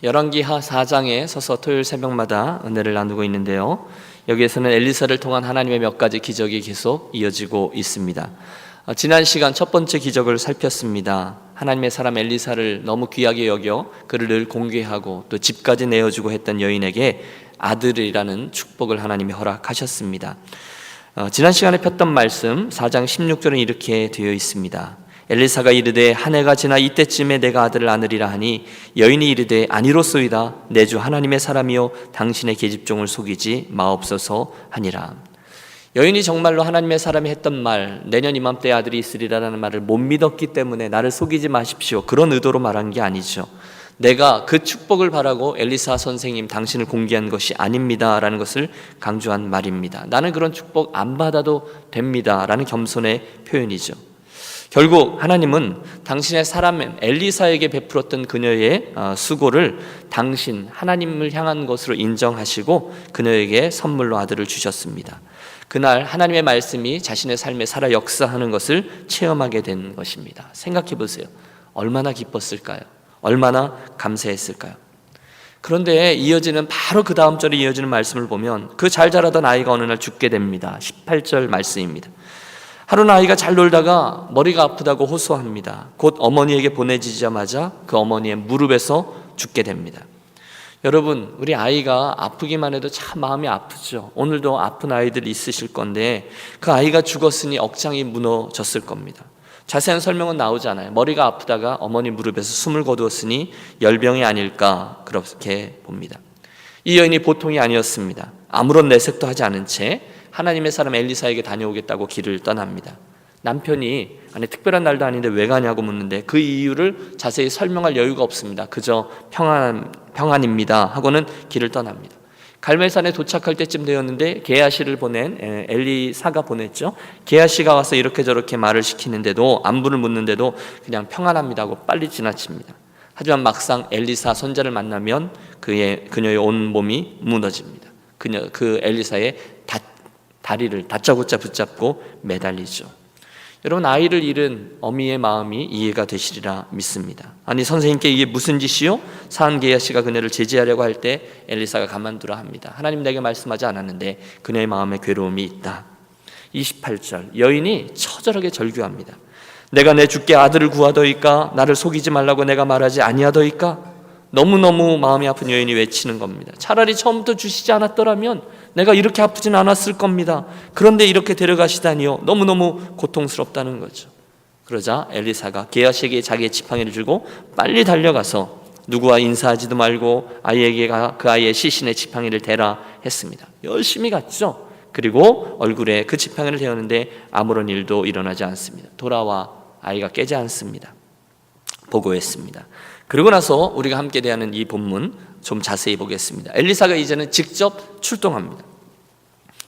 열왕기하 4장에 서서 토요일 새벽마다 은혜를 나누고 있는데요, 여기에서는 엘리사를 통한 하나님의 몇 가지 기적이 계속 이어지고 있습니다. 지난 시간 첫 번째 기적을 살폈습니다. 하나님의 사람 엘리사를 너무 귀하게 여겨 그를 늘 공개하고 또 집까지 내어주고 했던 여인에게 아들이라는 축복을 하나님이 허락하셨습니다. 지난 시간에 폈던 말씀 4장 16절은 이렇게 되어 있습니다. 엘리사가 이르되 한 해가 지나 이때쯤에 내가 아들을 낳으리라 하니 여인이 이르되 아니로소이다. 내 주 하나님의 사람이요 당신의 계집종을 속이지 마옵소서 하니라. 여인이 정말로 하나님의 사람이 했던 말, 내년 이맘때에 아들이 있으리라는 말을 못 믿었기 때문에 나를 속이지 마십시오, 그런 의도로 말한 게 아니죠. 내가 그 축복을 바라고 엘리사 선생님 당신을 공개한 것이 아닙니다 라는 것을 강조한 말입니다. 나는 그런 축복 안 받아도 됩니다 라는 겸손의 표현이죠. 결국 하나님은 당신의 사람 엘리사에게 베풀었던 그녀의 수고를 당신 하나님을 향한 것으로 인정하시고 그녀에게 선물로 아들을 주셨습니다. 그날 하나님의 말씀이 자신의 삶에 살아 역사하는 것을 체험하게 된 것입니다. 생각해 보세요. 얼마나 기뻤을까요? 얼마나 감사했을까요? 그런데 이어지는 바로 그 다음 절에 이어지는 말씀을 보면 그 잘 자라던 아이가 어느 날 죽게 됩니다. 18절 말씀입니다. 하루는 아이가 잘 놀다가 머리가 아프다고 호소합니다. 곧 어머니에게 보내지자마자 그 어머니의 무릎에서 죽게 됩니다. 여러분, 우리 아이가 아프기만 해도 참 마음이 아프죠. 오늘도 아픈 아이들 있으실 건데 그 아이가 죽었으니 억장이 무너졌을 겁니다. 자세한 설명은 나오지 않아요. 머리가 아프다가 어머니 무릎에서 숨을 거두었으니 열병이 아닐까 그렇게 봅니다. 이 여인이 보통이 아니었습니다. 아무런 내색도 하지 않은 채 하나님의 사람 엘리사에게 다녀오겠다고 길을 떠납니다. 남편이 아니 특별한 날도 아닌데 왜 가냐고 묻는데 그 이유를 자세히 설명할 여유가 없습니다. 그저 평안입니다 하고는 길을 떠납니다. 갈멜산에 도착할 때쯤 되었는데 게하시를 보낸 엘리사가 보냈죠. 게하시가 와서 이렇게 저렇게 말을 시키는데도 안부를 묻는데도 그냥 평안합니다 하고 빨리 지나칩니다. 하지만 막상 엘리사 손자를 만나면 그녀의 온 몸이 무너집니다. 그 엘리사의 다리를 다짜고짜 붙잡고 매달리죠. 여러분, 아이를 잃은 어미의 마음이 이해가 되시리라 믿습니다. 아니 선생님께 이게 무슨 짓이요? 사한 게하시가 그녀를 제지하려고 할 때 엘리사가 가만두라 합니다. 하나님 내게 말씀하지 않았는데 그녀의 마음에 괴로움이 있다. 28절 여인이 처절하게 절규합니다. 내가 내 주께 아들을 구하더이까? 나를 속이지 말라고 내가 말하지 아니하더이까? 너무너무 마음이 아픈 여인이 외치는 겁니다. 차라리 처음부터 주시지 않았더라면 내가 이렇게 아프진 않았을 겁니다. 그런데 이렇게 데려가시다니요. 너무너무 고통스럽다는 거죠. 그러자 엘리사가 게하시에게 자기의 지팡이를 주고 빨리 달려가서 누구와 인사하지도 말고 아이에게 그 아이의 시신의 지팡이를 대라 했습니다. 열심히 갔죠. 그리고 얼굴에 그 지팡이를 대었는데 아무런 일도 일어나지 않습니다. 돌아와 아이가 깨지 않습니다. 보고했습니다. 그리고 나서 우리가 함께 대하는 이 본문 좀 자세히 보겠습니다. 엘리사가 이제는 직접 출동합니다.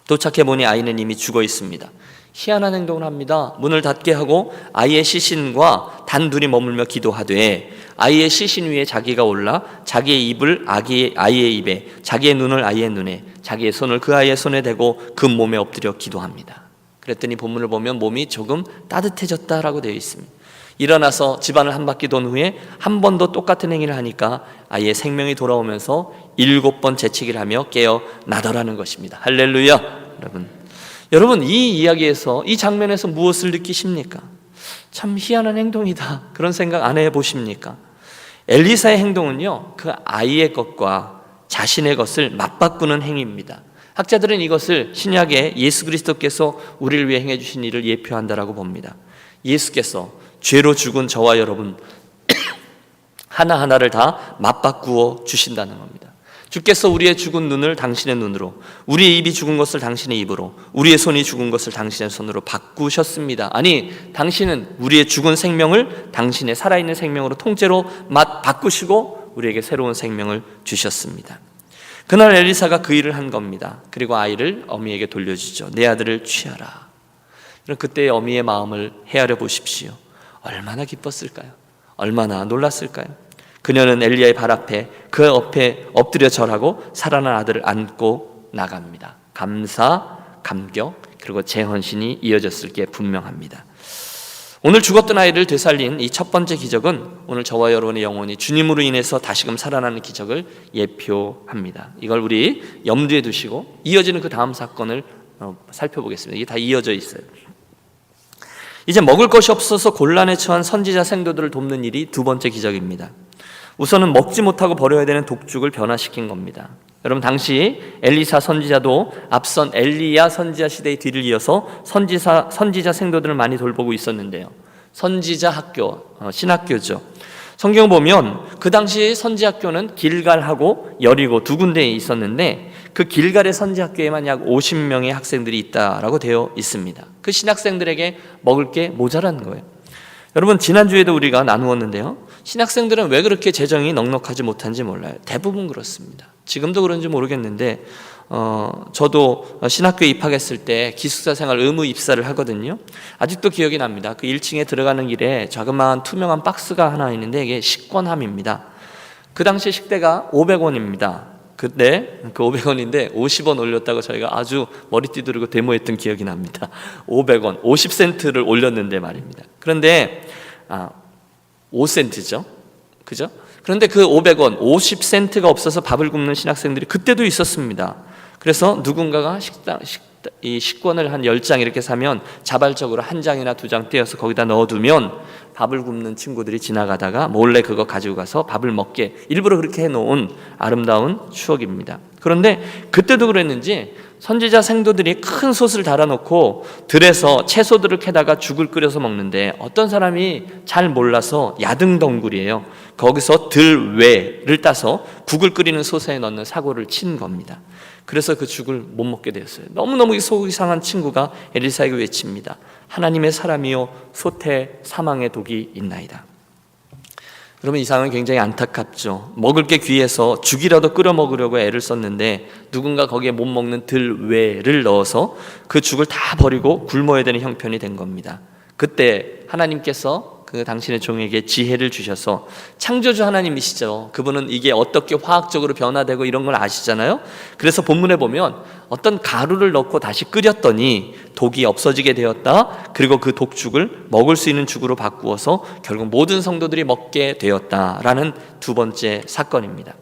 도착해보니 아이는 이미 죽어 있습니다. 희한한 행동을 합니다. 문을 닫게 하고 아이의 시신과 단둘이 머물며 기도하되 아이의 시신 위에 자기가 올라 자기의 입을 아이의 입에, 자기의 눈을 아이의 눈에, 자기의 손을 그 아이의 손에 대고 그 몸에 엎드려 기도합니다. 그랬더니 본문을 보면 몸이 조금 따뜻해졌다라고 되어 있습니다. 일어나서 집안을 한 바퀴 돈 후에 한 번 더 똑같은 행위를 하니까 아이의 생명이 돌아오면서 7번 재채기를 하며 깨어나더라는 것입니다. 할렐루야. 여러분 이 이야기에서 이 장면에서 무엇을 느끼십니까? 참 희한한 행동이다, 그런 생각 안 해보십니까? 엘리사의 행동은요, 그 아이의 것과 자신의 것을 맞바꾸는 행위입니다. 학자들은 이것을 신약에 예수 그리스도께서 우리를 위해 행해 주신 일을 예표한다라고 봅니다. 예수께서 죄로 죽은 저와 여러분 하나하나를 다 맞바꾸어 주신다는 겁니다. 주께서 우리의 죽은 눈을 당신의 눈으로, 우리의 입이 죽은 것을 당신의 입으로, 우리의 손이 죽은 것을 당신의 손으로 바꾸셨습니다. 아니, 당신은 우리의 죽은 생명을 당신의 살아있는 생명으로 통째로 바꾸시고 우리에게 새로운 생명을 주셨습니다. 그날 엘리사가 그 일을 한 겁니다. 그리고 아이를 어미에게 돌려주죠. 내 아들을 취하라. 그때의 어미의 마음을 헤아려 보십시오. 얼마나 기뻤을까요? 얼마나 놀랐을까요? 그녀는 엘리야의 발 앞에 그 앞에 엎드려 절하고 살아난 아들을 안고 나갑니다. 감사, 감격, 그리고 재헌신이 이어졌을 게 분명합니다. 오늘 죽었던 아이를 되살린 이 첫 번째 기적은 오늘 저와 여러분의 영혼이 주님으로 인해서 다시금 살아나는 기적을 예표합니다. 이걸 우리 염두에 두시고 이어지는 그 다음 사건을 살펴보겠습니다. 이게 다 이어져 있어요. 이제 먹을 것이 없어서 곤란에 처한 선지자 생도들을 돕는 일이 두 번째 기적입니다. 우선은 먹지 못하고 버려야 되는 독죽을 변화시킨 겁니다. 여러분, 당시 엘리사 선지자도 앞선 엘리야 선지자 시대의 뒤를 이어서 선지자 생도들을 많이 돌보고 있었는데요. 선지자 학교, 신학교죠. 성경 보면 그 당시 선지학교는 길갈하고 여리고 두 군데에 있었는데 그 길갈의 선지학교에만 약 50명의 학생들이 있다라고 되어 있습니다. 그 신학생들에게 먹을 게 모자란 거예요. 여러분, 지난주에도 우리가 나누었는데요. 신학생들은 왜 그렇게 재정이 넉넉하지 못한지 몰라요. 대부분 그렇습니다. 지금도 그런지 모르겠는데 저도 신학교에 입학했을 때 기숙사 생활 의무 입사를 하거든요. 아직도 기억이 납니다. 그 1층에 들어가는 길에 자그마한 투명한 박스가 하나 있는데 이게 식권함입니다. 그 당시 식대가 500원입니다. 그때 그 500원인데 50원 올렸다고 저희가 아주 머리띠 두르고 데모했던 기억이 납니다. 500원, 50센트를 올렸는데 말입니다. 그런데 5센트죠. 그죠? 그런데 그 500원, 50센트가 없어서 밥을 굶는 신학생들이 그때도 있었습니다. 그래서 누군가가 이 식권을 한 10장 이렇게 사면 자발적으로 한 장이나 두 장 떼어서 거기다 넣어두면 밥을 굶는 친구들이 지나가다가 몰래 그거 가지고 가서 밥을 먹게 일부러 그렇게 해놓은 아름다운 추억입니다. 그런데 그때도 그랬는지 선지자 생도들이 큰 솥을 달아놓고 들에서 채소들을 캐다가 죽을 끓여서 먹는데 어떤 사람이 잘 몰라서 야등덩굴이에요. 거기서 들외를 따서 국을 끓이는 솥에 넣는 사고를 친 겁니다. 그래서 그 죽을 못 먹게 되었어요. 너무너무 속이 상한 친구가 엘리사에게 외칩니다. 하나님의 사람이요 솥에 사망의 독이 있나이다. 여러분, 이 상황은 굉장히 안타깝죠. 먹을 게 귀해서 죽이라도 끓여 먹으려고 애를 썼는데 누군가 거기에 못 먹는 들외를 넣어서 그 죽을 다 버리고 굶어야 되는 형편이 된 겁니다. 그때 하나님께서 그 당신의 종에게 지혜를 주셔서, 창조주 하나님이시죠. 그분은 이게 어떻게 화학적으로 변화되고 이런 걸 아시잖아요. 그래서 본문에 보면 어떤 가루를 넣고 다시 끓였더니 독이 없어지게 되었다. 그리고 그 독죽을 먹을 수 있는 죽으로 바꾸어서 결국 모든 성도들이 먹게 되었다라는 두 번째 사건입니다.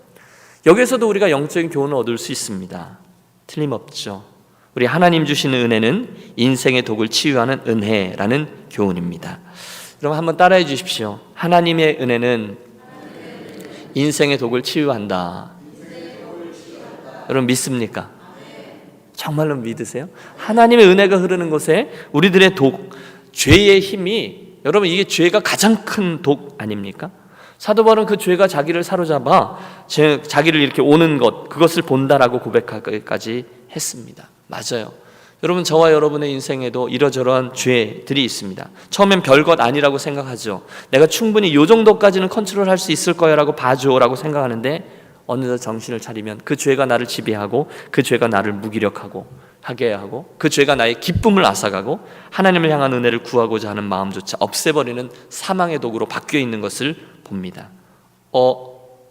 여기에서도 우리가 영적인 교훈을 얻을 수 있습니다. 틀림없죠. 우리 하나님 주시는 은혜는 인생의 독을 치유하는 은혜라는 교훈입니다. 여러분, 한번 따라해 주십시오. 하나님의 은혜는 인생의 독을 치유한다. 여러분, 믿습니까? 정말로 믿으세요? 하나님의 은혜가 흐르는 곳에 우리들의 독, 죄의 힘이, 여러분, 이게 죄가 가장 큰 독 아닙니까? 사도 바울은 그 죄가 자기를 사로잡아 자기를 이렇게 오는 것, 그것을 본다라고 고백하기까지 했습니다. 맞아요. 여러분, 저와 여러분의 인생에도 이러저러한 죄들이 있습니다. 처음엔 별것 아니라고 생각하죠. 내가 충분히 이 정도까지는 컨트롤할 수 있을 거야 라고 봐줘 라고 생각하는데 어느덧 정신을 차리면 그 죄가 나를 지배하고 그 죄가 나를 무기력하고 하게 하고 그 죄가 나의 기쁨을 앗아가고 하나님을 향한 은혜를 구하고자 하는 마음조차 없애버리는 사망의 독으로 바뀌어 있는 것을 봅니다.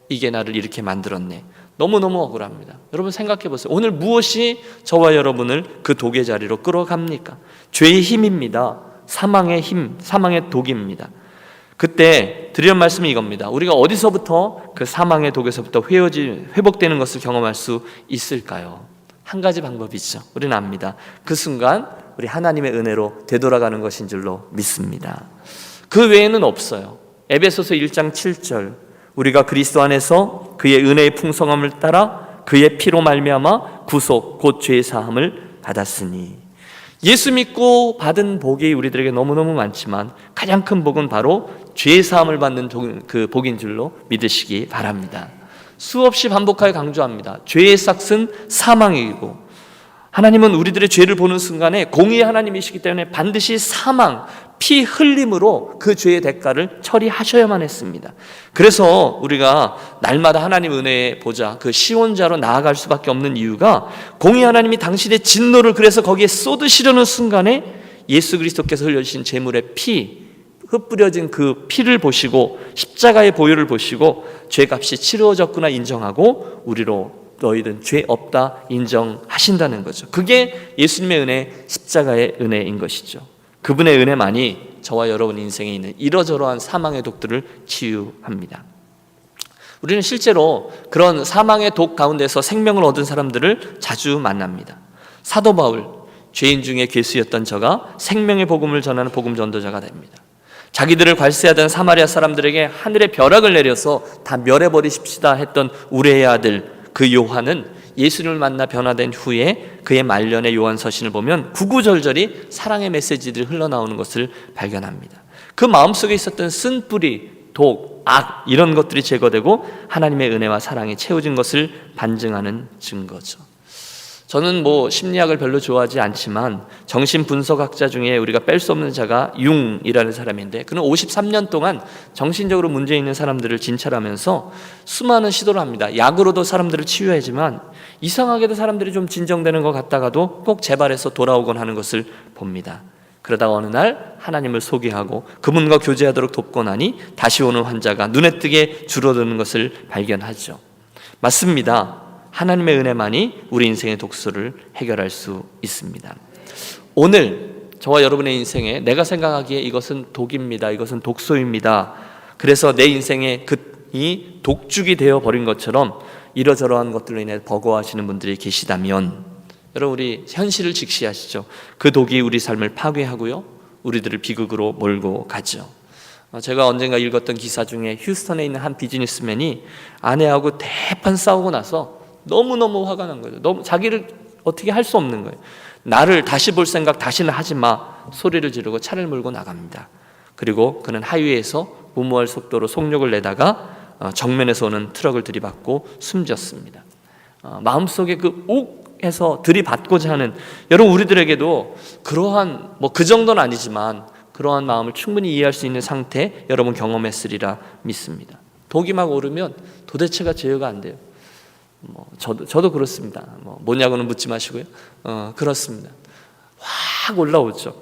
이게 나를 이렇게 만들었네. 너무너무 억울합니다. 여러분, 생각해 보세요. 오늘 무엇이 저와 여러분을 그 독의 자리로 끌어갑니까? 죄의 힘입니다. 사망의 힘, 사망의 독입니다. 그때 드리는 말씀이 이겁니다. 우리가 어디서부터 그 사망의 독에서부터 회복되는 것을 경험할 수 있을까요? 한 가지 방법이죠. 우리는 압니다. 그 순간 우리 하나님의 은혜로 되돌아가는 것인 줄로 믿습니다. 그 외에는 없어요. 에베소서 1장 7절, 우리가 그리스도 안에서 그의 은혜의 풍성함을 따라 그의 피로 말미암아 구속 곧 죄 사함을 받았으니. 예수 믿고 받은 복이 우리들에게 너무너무 많지만 가장 큰 복은 바로 죄 사함을 받는 그 복인 줄로 믿으시기 바랍니다. 수없이 반복하여 강조합니다. 죄의 삭은 사망이고, 하나님은 우리들의 죄를 보는 순간에 공의의 하나님이시기 때문에 반드시 사망, 피 흘림으로 그 죄의 대가를 처리하셔야만 했습니다. 그래서 우리가 날마다 하나님 은혜의 보좌, 그 시온자로 나아갈 수밖에 없는 이유가, 공의 하나님이 당신의 진노를 그래서 거기에 쏟으시려는 순간에 예수 그리스도께서 흘려주신 제물의 피, 흩뿌려진 그 피를 보시고 십자가의 보혈을 보시고 죄값이 치루어졌구나 인정하고 우리로 너희는 죄 없다 인정하신다는 거죠. 그게 예수님의 은혜, 십자가의 은혜인 것이죠. 그분의 은혜만이 저와 여러분 인생에 있는 이러저러한 사망의 독들을 치유합니다. 우리는 실제로 그런 사망의 독 가운데서 생명을 얻은 사람들을 자주 만납니다. 사도 바울, 죄인 중에 괴수였던 저가 생명의 복음을 전하는 복음 전도자가 됩니다. 자기들을 괄세하던 사마리아 사람들에게 하늘의 벼락을 내려서 다 멸해버리십시다 했던 우레의 아들 그 요한은 예수님을 만나 변화된 후에 그의 말년의 요한 서신을 보면 구구절절히 사랑의 메시지들이 흘러나오는 것을 발견합니다. 그 마음속에 있었던 쓴뿌리, 독, 악 이런 것들이 제거되고 하나님의 은혜와 사랑이 채워진 것을 반증하는 증거죠. 저는 심리학을 별로 좋아하지 않지만 정신분석학자 중에 우리가 뺄 수 없는 자가 융이라는 사람인데, 그는 53년 동안 정신적으로 문제 있는 사람들을 진찰하면서 수많은 시도를 합니다. 약으로도 사람들을 치유하지만 이상하게도 사람들이 좀 진정되는 것 같다가도 꼭 재발해서 돌아오곤 하는 것을 봅니다. 그러다가 어느 날 하나님을 소개하고 그분과 교제하도록 돕고 나니 다시 오는 환자가 눈에 띄게 줄어드는 것을 발견하죠. 맞습니다. 하나님의 은혜만이 우리 인생의 독소를 해결할 수 있습니다. 오늘 저와 여러분의 인생에 내가 생각하기에 이것은 독입니다, 이것은 독소입니다, 그래서 내 인생에 이 독죽이 되어버린 것처럼 이러저러한 것들로 인해 버거워하시는 분들이 계시다면 여러분, 우리 현실을 직시하시죠. 그 독이 우리 삶을 파괴하고요, 우리들을 비극으로 몰고 가죠. 제가 언젠가 읽었던 기사 중에 휴스턴에 있는 한 비즈니스맨이 아내하고 대판 싸우고 나서 너무너무 화가 난 거예요. 너무 자기를 어떻게 할 수 없는 거예요. 나를 다시 볼 생각 다시는 하지 마 소리를 지르고 차를 몰고 나갑니다. 그리고 그는 하이웨이에서 무모할 속도로 속력을 내다가 정면에서 오는 트럭을 들이받고 숨졌습니다. 마음속에 그 욱해서 들이받고자 하는, 여러분 우리들에게도 그러한 그 정도는 아니지만 그러한 마음을 충분히 이해할 수 있는 상태 여러분 경험했으리라 믿습니다. 독이 막 오르면 도대체가 제어가 안 돼요. 저도 그렇습니다. 뭐냐고는 묻지 마시고요. 그렇습니다. 확 올라오죠.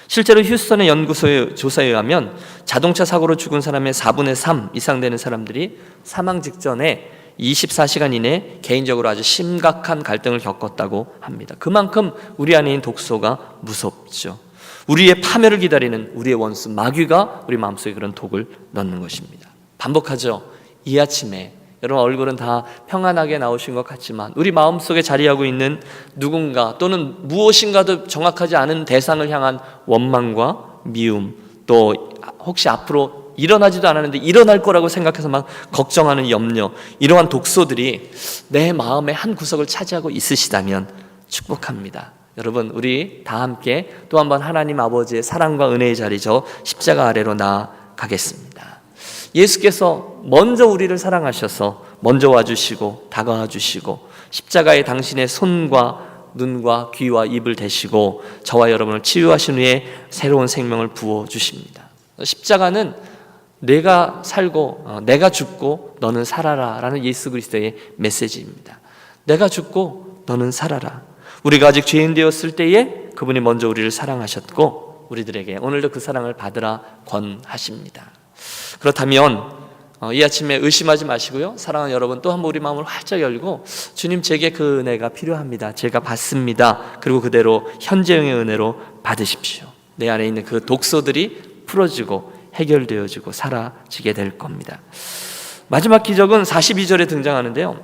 실제로 휴스턴의 연구소의 조사에 의하면 자동차 사고로 죽은 사람의 4분의 3 이상 되는 사람들이 사망 직전에 24시간 이내 개인적으로 아주 심각한 갈등을 겪었다고 합니다. 그만큼 우리 안에 있는 독소가 무섭죠. 우리의 파멸을 기다리는 우리의 원수 마귀가 우리 마음속에 그런 독을 넣는 것입니다. 반복하죠. 이 아침에 여러분 얼굴은 다 평안하게 나오신 것 같지만 우리 마음속에 자리하고 있는 누군가 또는 무엇인가도 정확하지 않은 대상을 향한 원망과 미움, 또 혹시 앞으로 일어나지도 않았는데 일어날 거라고 생각해서 막 걱정하는 염려, 이러한 독소들이 내 마음의 한 구석을 차지하고 있으시다면 축복합니다. 여러분 우리 다 함께 또 한번 하나님 아버지의 사랑과 은혜의 자리 저 십자가 아래로 나아가겠습니다. 예수께서 먼저 우리를 사랑하셔서 먼저 와주시고 다가와 주시고 십자가에 당신의 손과 눈과 귀와 입을 대시고 저와 여러분을 치유하신 후에 새로운 생명을 부어주십니다. 십자가는 내가 살고 내가 죽고 너는 살아라 라는 예수 그리스도의 메시지입니다. 내가 죽고 너는 살아라. 우리가 아직 죄인 되었을 때에 그분이 먼저 우리를 사랑하셨고 우리들에게 오늘도 그 사랑을 받으라 권하십니다. 그렇다면 이 아침에 의심하지 마시고요, 사랑하는 여러분 또 한번 우리 마음을 활짝 열고 주님 제게 그 은혜가 필요합니다, 제가 받습니다, 그리고 그대로 현재형의 은혜로 받으십시오. 내 안에 있는 그 독소들이 풀어지고 해결되어지고 사라지게 될 겁니다. 마지막 기적은 42절에 등장하는데요,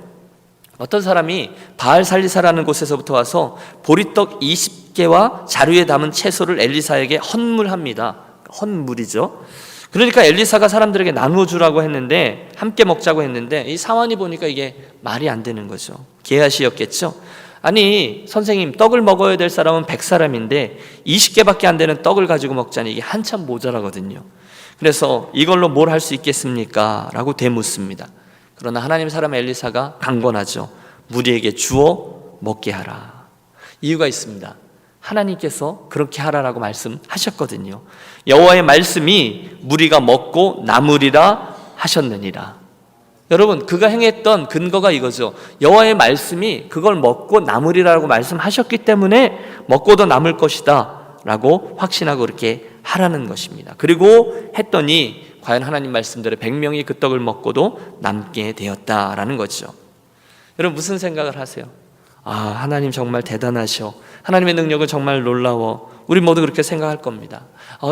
어떤 사람이 바알살리사라는 곳에서부터 와서 보리떡 20개와 자루에 담은 채소를 엘리사에게 헌물합니다. 헌물이죠. 그러니까 엘리사가 사람들에게 나누어 주라고 했는데, 함께 먹자고 했는데 이 상황이 보니까 이게 말이 안 되는 거죠. 게하시였겠죠. 아니 선생님, 떡을 먹어야 될 사람은 100사람인데 20개밖에 안 되는 떡을 가지고 먹자니 이게 한참 모자라거든요. 그래서 이걸로 뭘 할 수 있겠습니까? 라고 되묻습니다. 그러나 하나님 사람 엘리사가 강권하죠. 무리에게 주어 먹게 하라. 이유가 있습니다. 하나님께서 그렇게 하라라고 말씀하셨거든요. 여호와의 말씀이 무리가 먹고 남으리라 하셨느니라. 여러분 그가 행했던 근거가 이거죠. 여호와의 말씀이 그걸 먹고 남으리라고 말씀하셨기 때문에 먹고도 남을 것이다 라고 확신하고 그렇게 하라는 것입니다. 그리고 했더니 과연 하나님 말씀대로 100명이 그 떡을 먹고도 남게 되었다라는 거죠. 여러분 무슨 생각을 하세요? 하나님 정말 대단하셔. 하나님의 능력은 정말 놀라워. 우리 모두 그렇게 생각할 겁니다.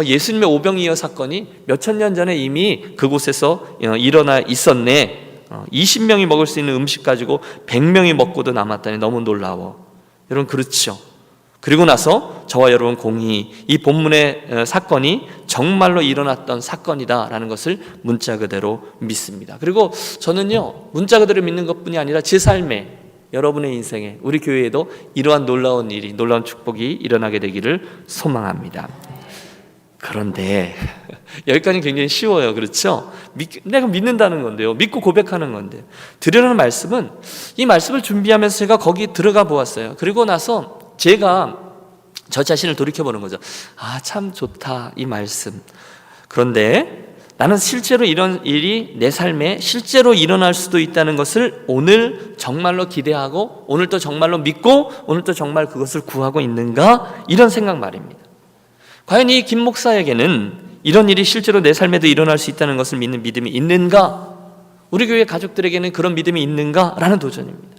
예수님의 오병이어 사건이 몇천 년 전에 이미 그곳에서 일어나 있었네. 20명이 먹을 수 있는 음식 가지고 100명이 먹고도 남았다니 너무 놀라워. 여러분, 그렇죠. 그리고 나서 저와 여러분 공히 이 본문의 사건이 정말로 일어났던 사건이다라는 것을 문자 그대로 믿습니다. 그리고 저는요, 문자 그대로 믿는 것뿐이 아니라 제 삶에, 여러분의 인생에, 우리 교회에도 이러한 놀라운 일이, 놀라운 축복이 일어나게 되기를 소망합니다. 그런데 여기까지는 굉장히 쉬워요. 그렇죠? 내가 믿는다는 건데요, 믿고 고백하는 건데, 드리려는 말씀은, 이 말씀을 준비하면서 제가 거기 들어가 보았어요. 그리고 나서 제가 저 자신을 돌이켜보는 거죠. 참 좋다, 이 말씀. 그런데 나는 실제로 이런 일이 내 삶에 실제로 일어날 수도 있다는 것을 오늘 정말로 기대하고, 오늘 또 정말로 믿고, 오늘 또 정말 그것을 구하고 있는가? 이런 생각 말입니다. 과연 이 김 목사에게는 이런 일이 실제로 내 삶에도 일어날 수 있다는 것을 믿는 믿음이 있는가? 우리 교회 가족들에게는 그런 믿음이 있는가? 라는 도전입니다.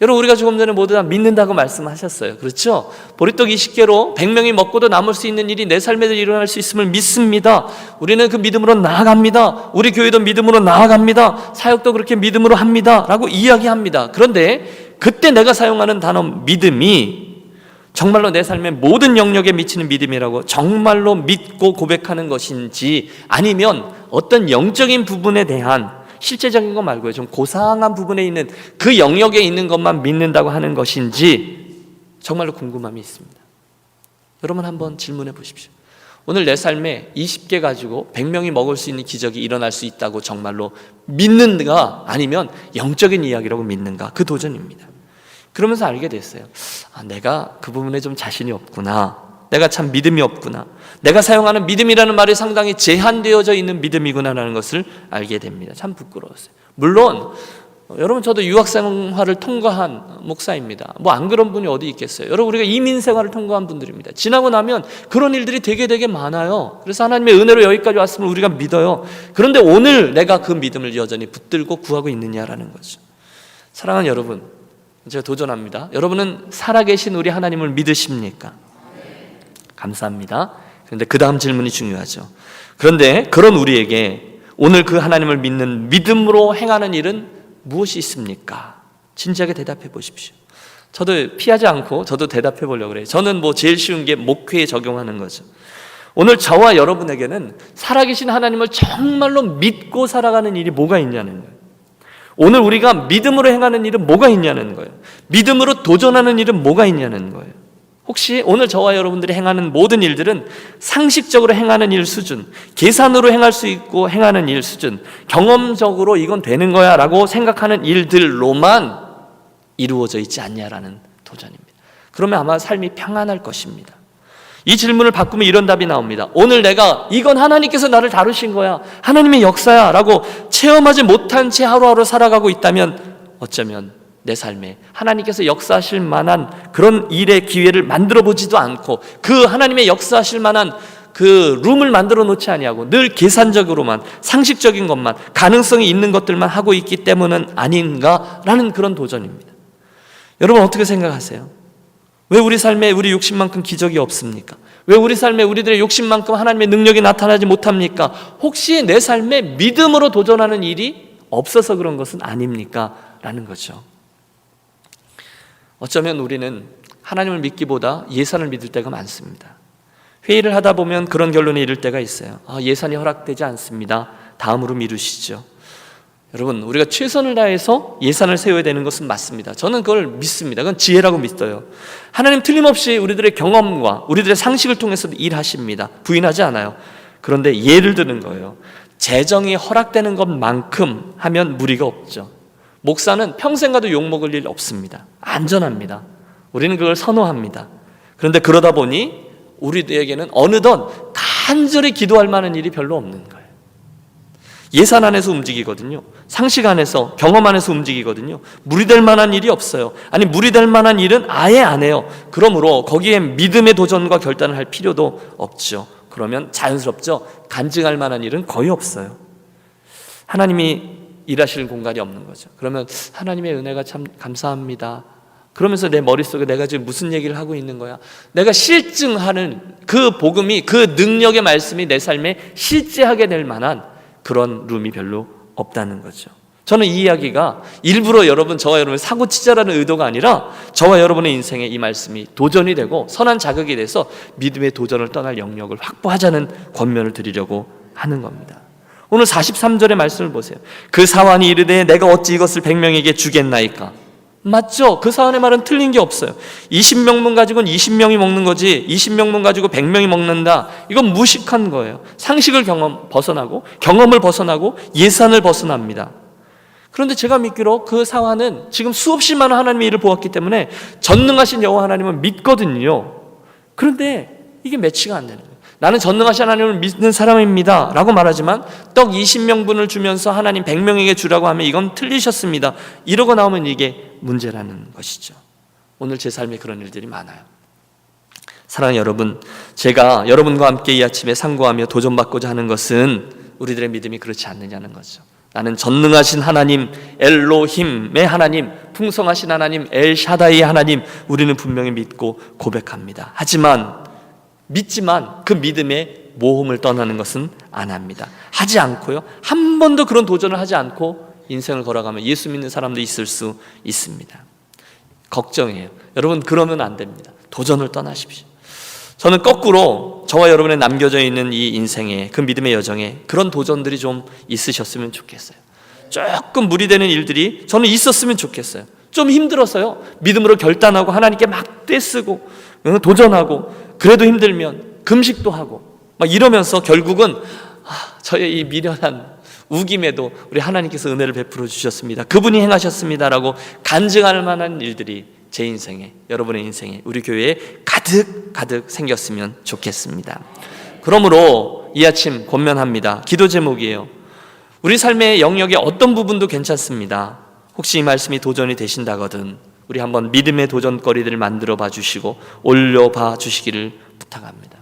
여러분, 우리가 조금 전에 모두 다 믿는다고 말씀하셨어요. 그렇죠? 보리떡 20개로 100명이 먹고도 남을 수 있는 일이 내 삶에도 일어날 수 있음을 믿습니다. 우리는 그 믿음으로 나아갑니다. 우리 교회도 믿음으로 나아갑니다. 사역도 그렇게 믿음으로 합니다 라고 이야기합니다. 그런데 그때 내가 사용하는 단어 믿음이 정말로 내 삶의 모든 영역에 미치는 믿음이라고 정말로 믿고 고백하는 것인지, 아니면 어떤 영적인 부분에 대한, 실제적인 거 말고요, 좀 고상한 부분에 있는 그 영역에 있는 것만 믿는다고 하는 것인지 정말로 궁금함이 있습니다. 여러분, 한번 질문해 보십시오. 오늘 내 삶에 20개 가지고 100명이 먹을 수 있는 기적이 일어날 수 있다고 정말로 믿는가, 아니면 영적인 이야기라고 믿는가? 그 도전입니다. 그러면서 알게 됐어요. 내가 그 부분에 좀 자신이 없구나. 내가 참 믿음이 없구나. 내가 사용하는 믿음이라는 말이 상당히 제한되어져 있는 믿음이구나라는 것을 알게 됩니다. 참 부끄러웠어요. 물론 여러분, 저도 유학생활을 통과한 목사입니다. 안 그런 분이 어디 있겠어요. 여러분, 우리가 이민생활을 통과한 분들입니다. 지나고 나면 그런 일들이 되게 많아요. 그래서 하나님의 은혜로 여기까지 왔음을 우리가 믿어요. 그런데 오늘 내가 그 믿음을 여전히 붙들고 구하고 있느냐라는 거죠. 사랑하는 여러분, 제가 도전합니다. 여러분은 살아계신 우리 하나님을 믿으십니까? 감사합니다. 그런데 그 다음 질문이 중요하죠. 그런데 그런 우리에게 오늘 그 하나님을 믿는 믿음으로 행하는 일은 무엇이 있습니까? 진지하게 대답해 보십시오. 저도 피하지 않고 저도 대답해 보려고 그래요. 저는 제일 쉬운 게 목회에 적용하는 거죠. 오늘 저와 여러분에게는 살아계신 하나님을 정말로 믿고 살아가는 일이 뭐가 있냐는 거예요. 오늘 우리가 믿음으로 행하는 일은 뭐가 있냐는 거예요. 믿음으로 도전하는 일은 뭐가 있냐는 거예요. 혹시 오늘 저와 여러분들이 행하는 모든 일들은 상식적으로 행하는 일 수준, 계산으로 행할 수 있고 행하는 일 수준, 경험적으로 이건 되는 거야 라고 생각하는 일들로만 이루어져 있지 않냐라는 도전입니다. 그러면 아마 삶이 평안할 것입니다. 이 질문을 바꾸면 이런 답이 나옵니다. 오늘 내가 이건 하나님께서 나를 다루신 거야, 하나님의 역사야 라고 체험하지 못한 채 하루하루 살아가고 있다면, 어쩌면 내 삶에 하나님께서 역사하실 만한 그런 일의 기회를 만들어 보지도 않고, 그 하나님의 역사하실 만한 그 룸을 만들어 놓지 아니하고 늘 계산적으로만, 상식적인 것만, 가능성이 있는 것들만 하고 있기 때문은 아닌가라는 그런 도전입니다. 여러분, 어떻게 생각하세요? 왜 우리 삶에 우리 욕심만큼 기적이 없습니까? 왜 우리 삶에 우리들의 욕심만큼 하나님의 능력이 나타나지 못합니까? 혹시 내 삶에 믿음으로 도전하는 일이 없어서 그런 것은 아닙니까? 라는 거죠. 어쩌면 우리는 하나님을 믿기보다 예산을 믿을 때가 많습니다. 회의를 하다 보면 그런 결론에 이를 때가 있어요. 예산이 허락되지 않습니다. 다음으로 미루시죠. 여러분, 우리가 최선을 다해서 예산을 세워야 되는 것은 맞습니다. 저는 그걸 믿습니다. 그건 지혜라고 믿어요. 하나님 틀림없이 우리들의 경험과 우리들의 상식을 통해서 일하십니다. 부인하지 않아요. 그런데 예를 드는 거예요. 재정이 허락되는 것만큼 하면 무리가 없죠. 목사는 평생 가도 욕먹을 일 없습니다. 안전합니다. 우리는 그걸 선호합니다. 그런데 그러다 보니 우리에게는 어느덧 간절히 기도할 만한 일이 별로 없는 거예요. 예산 안에서 움직이거든요. 상식 안에서, 경험 안에서 움직이거든요. 무리될 만한 일이 없어요. 아니, 무리될 만한 일은 아예 안 해요. 그러므로 거기에 믿음의 도전과 결단을 할 필요도 없죠. 그러면 자연스럽죠. 간증할 만한 일은 거의 없어요. 하나님이 일하시는 공간이 없는 거죠. 그러면 하나님의 은혜가 참 감사합니다. 그러면서 내 머릿속에 내가 지금 무슨 얘기를 하고 있는 거야? 내가 실증하는 그 복음이, 그 능력의 말씀이 내 삶에 실제하게 될 만한 그런 룸이 별로 없다는 거죠. 저는 이 이야기가 일부러 저와 여러분을 사고치자라는 의도가 아니라 저와 여러분의 인생에 이 말씀이 도전이 되고 선한 자극이 돼서 믿음의 도전을 떠날 영역을 확보하자는 권면을 드리려고 하는 겁니다. 오늘 43절의 말씀을 보세요. 그 사환이 이르되 내가 어찌 이것을 100명에게 주겠나이까? 맞죠? 그 사환의 말은 틀린 게 없어요. 20명분 가지고는 20명이 먹는 거지 20명분 가지고 100명이 먹는다, 이건 무식한 거예요. 상식을 벗어나고 경험을 벗어나고 예산을 벗어납니다. 그런데 제가 믿기로 그 사환은 지금 수없이 많은 하나님의 일을 보았기 때문에 전능하신 여호와 하나님을 믿거든요. 그런데 이게 매치가 안 되는 거예요. 나는 전능하신 하나님을 믿는 사람입니다 라고 말하지만 떡 20명분을 주면서 하나님 100명에게 주라고 하면 이건 틀리셨습니다, 이러고 나오면 이게 문제라는 것이죠. 오늘 제 삶에 그런 일들이 많아요. 사랑하는 여러분, 제가 여러분과 함께 이 아침에 상고하며 도전받고자 하는 것은 우리들의 믿음이 그렇지 않느냐는 거죠. 나는 전능하신 하나님, 엘로힘의 하나님, 풍성하신 하나님, 엘샤다이의 하나님, 우리는 분명히 믿고 고백합니다. 믿지만 그 믿음의 모험을 떠나는 것은 안 합니다. 하지 않고요, 한 번도 그런 도전을 하지 않고 인생을 걸어가면 예수 믿는 사람도 있을 수 있습니다. 걱정이에요. 여러분, 그러면 안 됩니다. 도전을 떠나십시오. 저는 거꾸로 저와 여러분의 남겨져 있는 이 인생에, 그 믿음의 여정에 그런 도전들이 좀 있으셨으면 좋겠어요. 조금 무리되는 일들이 저는 있었으면 좋겠어요. 좀 힘들어서요, 믿음으로 결단하고 하나님께 막 떼쓰고 도전하고, 그래도 힘들면 금식도 하고 막 이러면서 결국은 저의 이 미련한 우김에도 우리 하나님께서 은혜를 베풀어 주셨습니다, 그분이 행하셨습니다라고 간증할 만한 일들이 제 인생에, 여러분의 인생에, 우리 교회에 가득 생겼으면 좋겠습니다. 그러므로 이 아침 권면합니다. 기도 제목이에요. 우리 삶의 영역의 어떤 부분도 괜찮습니다. 혹시 이 말씀이 도전이 되신다거든 우리 한번 믿음의 도전거리들을 만들어 봐 주시고 올려봐 주시기를 부탁합니다.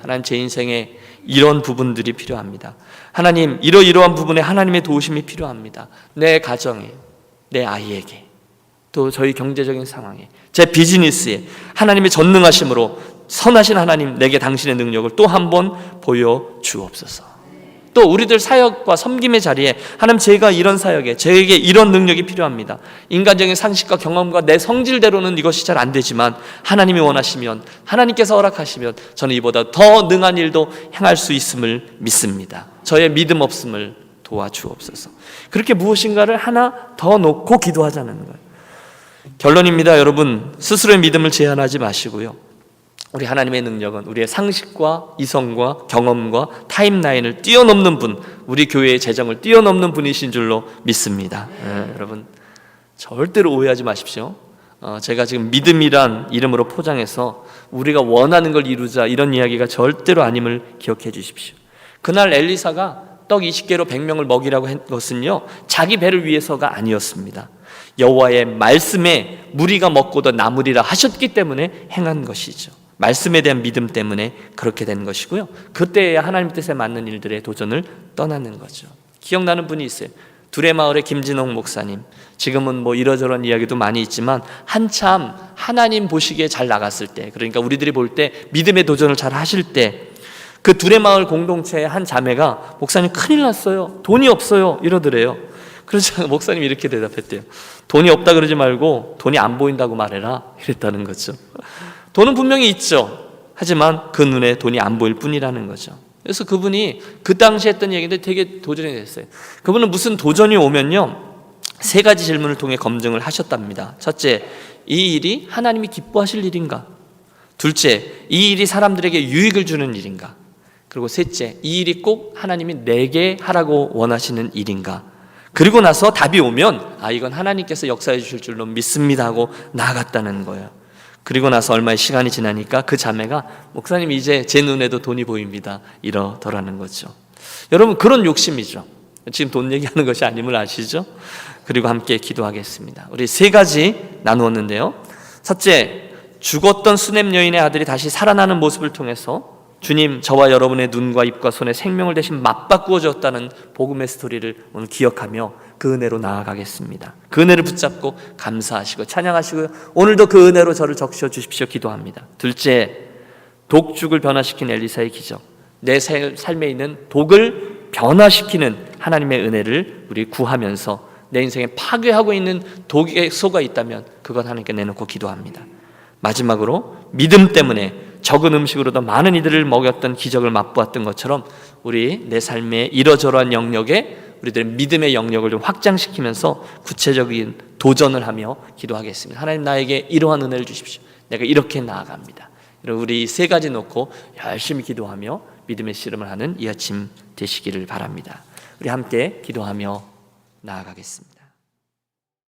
하나님, 제 인생에 이런 부분들이 필요합니다. 하나님, 이러한 부분에 하나님의 도우심이 필요합니다. 내 가정에, 내 아이에게, 또 저희 경제적인 상황에, 제 비즈니스에 하나님의 전능하심으로 선하신 하나님, 내게 당신의 능력을 또 한 번 보여주옵소서. 또 우리들 사역과 섬김의 자리에 하나님, 제가 이런 사역에 저에게 이런 능력이 필요합니다. 인간적인 상식과 경험과 내 성질대로는 이것이 잘 안 되지만 하나님이 원하시면, 하나님께서 허락하시면 저는 이보다 더 능한 일도 행할 수 있음을 믿습니다. 저의 믿음 없음을 도와주옵소서. 그렇게 무엇인가를 하나 더 놓고 기도하자는 거예요. 결론입니다. 여러분, 스스로의 믿음을 제한하지 마시고요, 우리 하나님의 능력은 우리의 상식과 이성과 경험과 타임라인을 뛰어넘는 분, 우리 교회의 재정을 뛰어넘는 분이신 줄로 믿습니다. 여러분, 절대로 오해하지 마십시오. 제가 지금 믿음이란 이름으로 포장해서 우리가 원하는 걸 이루자 이런 이야기가 절대로 아님을 기억해 주십시오. 그날 엘리사가 떡 20개로 100명을 먹이라고 한 것은요, 자기 배를 위해서가 아니었습니다. 여호와의 말씀에 무리가 먹고도 남으리라 하셨기 때문에 행한 것이죠. 말씀에 대한 믿음 때문에 그렇게 된 것이고요, 그때야 하나님 뜻에 맞는 일들의 도전을 떠나는 거죠. 기억나는 분이 있어요. 두레마을의 김진홍 목사님. 지금은 뭐 이러저런 이야기도 많이 있지만 한참 하나님 보시기에 잘 나갔을 때, 그러니까 우리들이 볼 때 믿음의 도전을 잘 하실 때, 그 두레마을 공동체의 한 자매가 목사님 큰일 났어요, 돈이 없어요 이러더래요. 그래서 목사님이 이렇게 대답했대요. 돈이 없다 그러지 말고 돈이 안 보인다고 말해라 이랬다는 거죠. 돈은 분명히 있죠. 하지만 그 눈에 돈이 안 보일 뿐이라는 거죠. 그래서 그분이 그 당시에 했던 얘기인데 되게 도전이 됐어요. 그분은 무슨 도전이 오면요, 3가지 질문을 통해 검증을 하셨답니다. 첫째, 이 일이 하나님이 기뻐하실 일인가? 둘째, 이 일이 사람들에게 유익을 주는 일인가? 그리고 셋째, 이 일이 꼭 하나님이 내게 하라고 원하시는 일인가? 그리고 나서 답이 오면 이건 하나님께서 역사해 주실 줄로 믿습니다 하고 나아갔다는 거예요. 그리고 나서 얼마의 시간이 지나니까 그 자매가 목사님, 이제 제 눈에도 돈이 보입니다 이러더라는 거죠. 여러분, 그런 욕심이죠. 지금 돈 얘기하는 것이 아님을 아시죠? 그리고 함께 기도하겠습니다. 우리 3가지 나누었는데요, 첫째, 죽었던 수넴 여인의 아들이 다시 살아나는 모습을 통해서 주님, 저와 여러분의 눈과 입과 손에 생명을 대신 맞바꾸어 줬다는 복음의 스토리를 오늘 기억하며 그 은혜로 나아가겠습니다. 그 은혜를 붙잡고 감사하시고 찬양하시고 오늘도 그 은혜로 저를 적셔 주십시오 기도합니다. 둘째, 독죽을 변화시킨 엘리사의 기적. 내 삶에 있는 독을 변화시키는 하나님의 은혜를 우리 구하면서 내 인생에 파괴하고 있는 독에 속아 있다면 그것 하나님께 내놓고 기도합니다. 마지막으로 믿음 때문에 적은 음식으로도 많은 이들을 먹였던 기적을 맛보았던 것처럼 우리 내 삶의 이러저러한 영역에 우리들의 믿음의 영역을 좀 확장시키면서 구체적인 도전을 하며 기도하겠습니다. 하나님, 나에게 이러한 은혜를 주십시오. 내가 이렇게 나아갑니다. 우리 세 가지 놓고 열심히 기도하며 믿음의 씨름을 하는 이 아침 되시기를 바랍니다. 우리 함께 기도하며 나아가겠습니다.